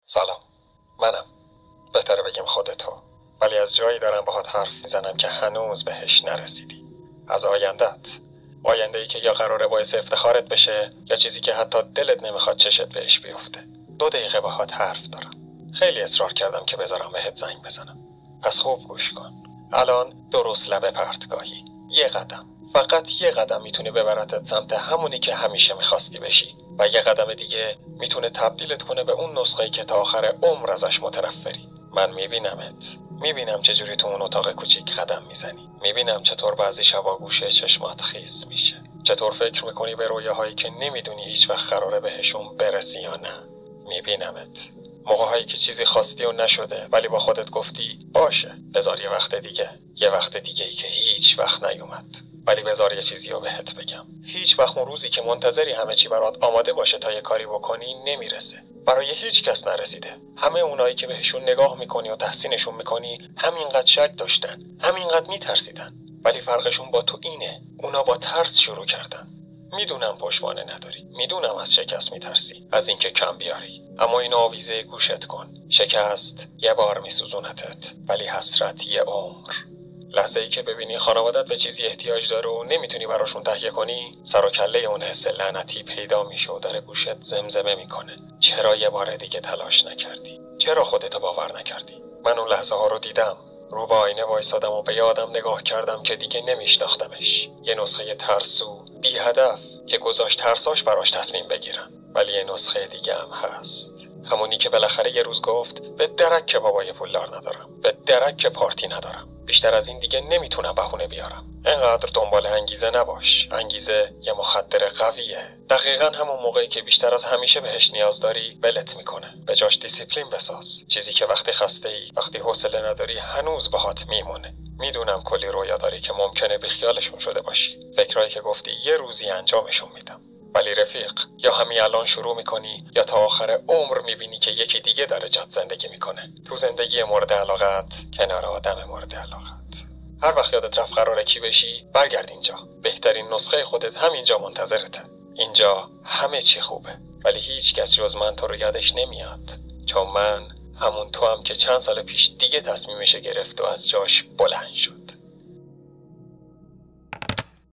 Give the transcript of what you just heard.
سلام، منم. بهتره بگیم خودتو. ولی از جایی دارم باهات حرف میزنم که هنوز بهش نرسیدی. از آینده‌ای که یا قراره باعث افتخارت بشه یا چیزی که حتی دلت نمیخواد چشت بهش بیفته. 2 دقیقه باهات حرف دارم. خیلی اصرار کردم که بذارم بهت زنگ بزنم. پس خوب گوش کن. الان درست لب پرتگاهی. یه قدم، فقط یه قدم میتونه ببرتت سمت همونی که همیشه میخواستی بشی و یه قدم دیگه میتونه تبدیلت کنه به اون نسخه‌ای که تا آخر عمر ازش متنفری. من میبینمت. میبینم چجوری تو اون اتاق کوچیک قدم میزنی. میبینم چطور بعضی شبا گوشه چشمات خیس میشه. چطور فکر میکنی به رویاهایی که نمیدونی هیچ وقت قراره بهشون برسی یا نه. میبینمت. موقع‌هایی که چیزی خواستی و نشده ولی با خودت گفتی باشه بذار یه وقت دیگه ای که هیچ وقت نیومد. ولی بذار یه چیزی رو بهت بگم. هیچ وقت اون روزی که منتظری همه چی برات آماده باشه تا یه کاری بکنی نمیرسه. برای هیچ کس نرسیده. همه اونایی که بهشون نگاه میکنی و تحسینشون میکنی همینقدر شک داشتن، همینقدر میترسیدن. ولی فرقشون با تو اینه. اونا با ترس شروع کردن. میدونم پشتوانه نداری. میدونم از شکست میترسی، از اینکه کم بیاری. اما اینو آویزه گوشت کن. شکست یه بار میسوزونتت، ولی حسرت یه عمر. لحظه ای که ببینی خانوادت به چیزی احتیاج داره و نمیتونی براشون تهیه کنی، سر و کله اون حس لعنتی پیدا میشه و در گوشت زمزمه میکنه. چرا یه بار دیگه تلاش نکردی؟ چرا خودتو باور نکردی؟ من اون لحظه ها رو دیدم. رو به آینه وایسادم و به یه آدم نگاه کردم که دیگه نمیشناختمش. یه نسخه ترسو، بی هدف که گذاشت ترساش براش تصمیم بگیرن. ولی یه نسخه دیگه هم هست. همونی که بالاخره یه روز گفت به درک که بابای پولدار ندارم، به درک که پارتی ندارم. بیشتر از این دیگه نمیتونم بهونه بیارم. انقدر دنبال انگیزه نباش. انگیزه یه مخدر قویه. دقیقاً همون موقعی که بیشتر از همیشه بهش نیاز داری ولت میکنه. به جاش دیسیپلین بساز. چیزی که وقتی خسته ای، وقتی حوصله نداری هنوز باهات میمونه. میدونم کلی رویا داری که ممکنه بیخیالشون شده باشی. فکرایی که گفتی یه روزی انجامشون میدم. ولی رفیق، یا همین الان شروع میکنی یا تا آخر عمر میبینی که یکی دیگه داره جات زندگی میکنه. تو زندگی مورد علاقت، کنار آدم مورد علاقت. هر وقت یادت رفت قراره کی بشی، برگرد اینجا. بهترین نسخه خودت همینجا منتظرته. اینجا همه چی خوبه. ولی هیچ کس جز من تو رو یادش نمیاد. چون من همون تو هم که چند سال پیش دیگه تصمیمش گرفت و از جاش بلند شد.